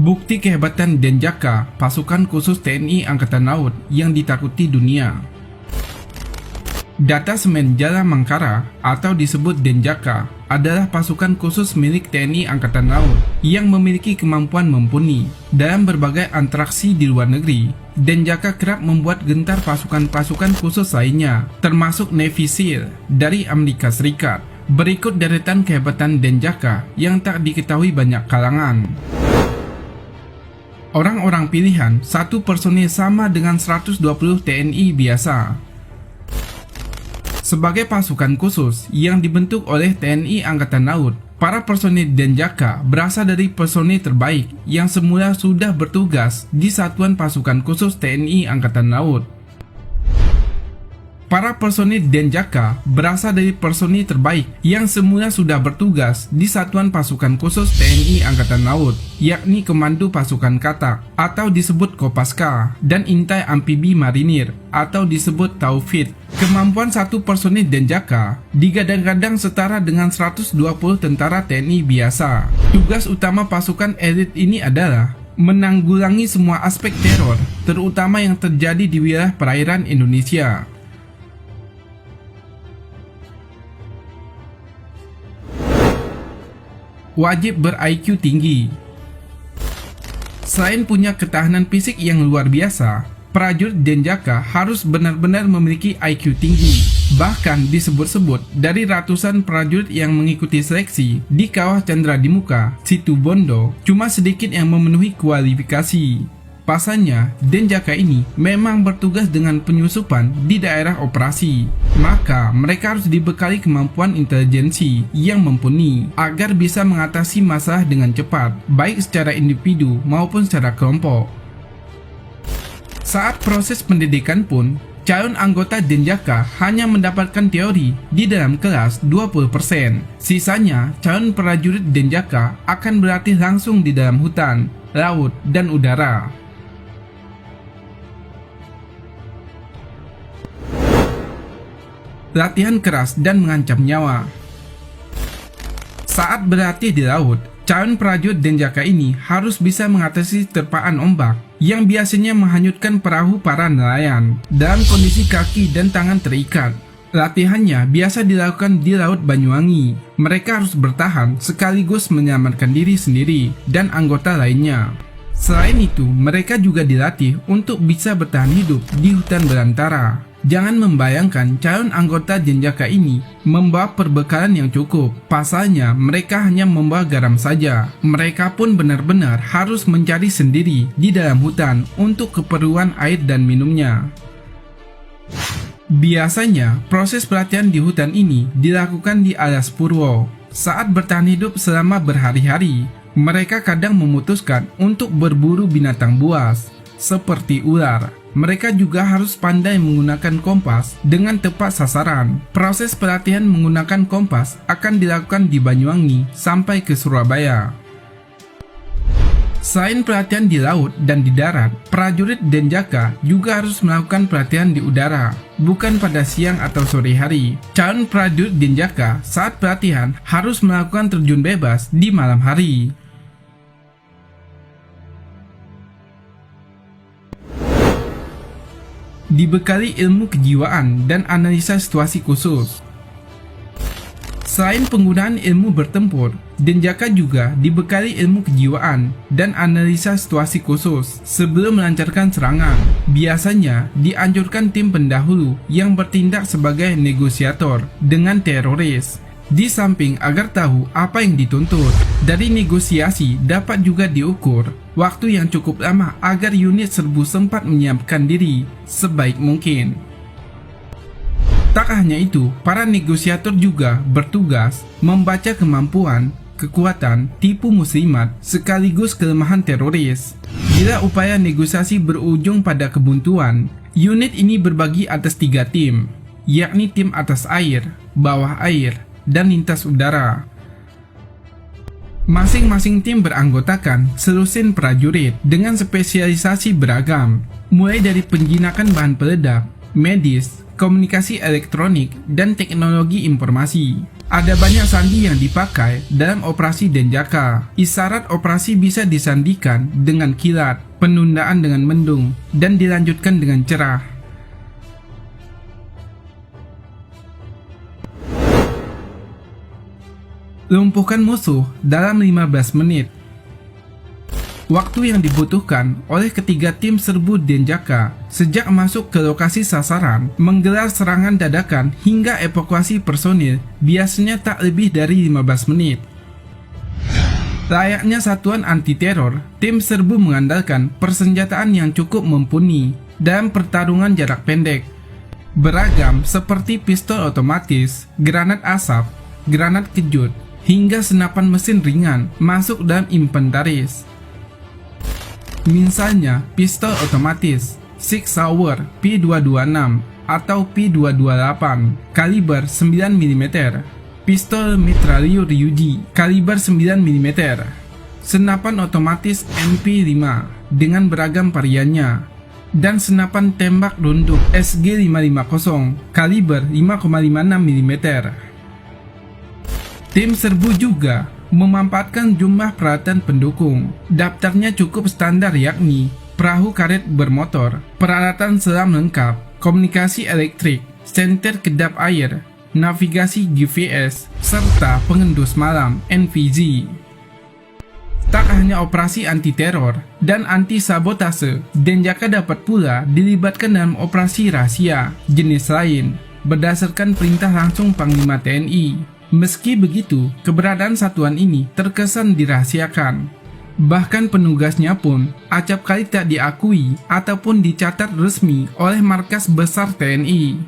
Bukti kehebatan Denjaka, pasukan khusus TNI Angkatan Laut yang ditakuti dunia. Datasemen Jala Mangkara atau disebut Denjaka adalah pasukan khusus milik TNI Angkatan Laut yang memiliki kemampuan mumpuni dalam berbagai atraksi di luar negeri. Denjaka kerap membuat gentar pasukan-pasukan khusus lainnya, termasuk Navy SEAL dari Amerika Serikat. Berikut deretan kehebatan Denjaka yang tak diketahui banyak kalangan. Orang-orang pilihan, satu personil sama dengan 120 TNI biasa. Sebagai pasukan khusus yang dibentuk oleh TNI Angkatan Laut, para personil Denjaka berasal dari personil terbaik yang semula sudah bertugas di Satuan Pasukan Khusus TNI Angkatan Laut. Para personil Denjaka berasal dari personil terbaik yang semula sudah bertugas di Satuan Pasukan Khusus TNI Angkatan Laut, yakni Komando Pasukan Katak atau disebut Kopaska dan Intai Amfibi Marinir atau disebut Taufid. Kemampuan satu personil Denjaka digadang-gadang setara dengan 120 tentara TNI biasa. Tugas utama pasukan elit ini adalah menanggulangi semua aspek teror, terutama yang terjadi di wilayah perairan Indonesia. Wajib ber-IQ tinggi. Selain punya ketahanan fisik yang luar biasa, prajurit Denjaka harus benar-benar memiliki IQ tinggi. Bahkan disebut-sebut dari ratusan prajurit yang mengikuti seleksi di Kawah Chandra di Muka, Situ Bondo, cuma sedikit yang memenuhi kualifikasi. Pasalnya, Denjaka ini memang bertugas dengan penyusupan di daerah operasi. Maka, mereka harus dibekali kemampuan intelijensi yang mumpuni agar bisa mengatasi masalah dengan cepat, baik secara individu maupun secara kelompok. Saat proses pendidikan pun, calon anggota Denjaka hanya mendapatkan teori di dalam kelas 20%. Sisanya, calon prajurit Denjaka akan berlatih langsung di dalam hutan, laut, dan udara. Latihan keras dan mengancam nyawa. Saat berlatih di laut, calon prajurit Denjaka ini harus bisa mengatasi terpaan ombak yang biasanya menghanyutkan perahu para nelayan dalam kondisi kaki dan tangan terikat. Latihannya biasa dilakukan di Laut Banyuwangi. Mereka harus bertahan sekaligus menyelamatkan diri sendiri dan anggota lainnya. Selain itu, mereka juga dilatih untuk bisa bertahan hidup di hutan belantara. Jangan membayangkan calon anggota Denjaka ini membawa perbekalan yang cukup. Pasalnya, mereka hanya membawa garam saja. Mereka pun benar-benar harus mencari sendiri di dalam hutan untuk keperluan air dan minumnya. Biasanya, proses pelatihan di hutan ini dilakukan di alas purwo. Saat bertahan hidup selama berhari-hari, mereka kadang memutuskan untuk berburu binatang buas, seperti ular. Mereka juga harus pandai menggunakan kompas dengan tepat sasaran. Proses pelatihan menggunakan kompas akan dilakukan di Banyuwangi sampai ke Surabaya. Selain pelatihan di laut dan di darat, prajurit Denjaka juga harus melakukan pelatihan di udara, bukan pada siang atau sore hari. Calon prajurit Denjaka saat pelatihan harus melakukan terjun bebas di malam hari. Dibekali ilmu kejiwaan dan analisa situasi khusus. Selain penggunaan ilmu bertempur, Denjaka juga dibekali ilmu kejiwaan dan analisa situasi khusus sebelum melancarkan serangan. Biasanya dianjurkan tim pendahulu yang bertindak sebagai negosiator dengan teroris. Di samping agar tahu apa yang dituntut, dari negosiasi dapat juga diukur waktu yang cukup lama agar unit serbu sempat menyiapkan diri sebaik mungkin. Tak hanya itu, para negosiator juga bertugas membaca kemampuan, kekuatan, tipu muslimat, sekaligus kelemahan teroris. Bila upaya negosiasi berujung pada kebuntuan, unit ini berbagi atas 3 tim, yakni tim atas air, bawah air, dan lintas udara. Masing-masing tim beranggotakan selusin prajurit dengan spesialisasi beragam, mulai dari penjinakan bahan peledak, medis, komunikasi elektronik, dan teknologi informasi. Ada banyak sandi yang dipakai dalam operasi Denjaka. Isyarat operasi bisa disandikan dengan kilat, penundaan dengan mendung, dan dilanjutkan dengan cerah. Lumpuhkan musuh dalam 15 menit. Waktu yang dibutuhkan oleh ketiga tim serbu Denjaka sejak masuk ke lokasi sasaran, menggelar serangan dadakan hingga evakuasi personil biasanya tak lebih dari 15 menit. Layaknya satuan anti-teror, tim serbu mengandalkan persenjataan yang cukup mumpuni dalam pertarungan jarak pendek. Beragam seperti pistol otomatis, granat asap, granat kejut, hingga senapan mesin ringan masuk dalam inventaris. Misalnya, pistol otomatis Sig Sauer P226 atau P228 kaliber 9mm, pistol mitrailleur Ryuji kaliber 9mm, senapan otomatis MP5 dengan beragam variannya, dan senapan tembak runduk SG550 kaliber 5,56mm. Tim serbu juga memanfaatkan jumlah peralatan pendukung. Daftarnya cukup standar, yakni perahu karet bermotor, peralatan selam lengkap, komunikasi elektrik, senter kedap air, navigasi GPS, serta pengendus malam NVZ. Tak hanya operasi anti-teror dan anti-sabotase, Denjaka dapat pula dilibatkan dalam operasi rahasia jenis lain berdasarkan perintah langsung Panglima TNI. Meski begitu, keberadaan satuan ini terkesan dirahasiakan. Bahkan penugasnya pun acap kali tak diakui ataupun dicatat resmi oleh markas besar TNI.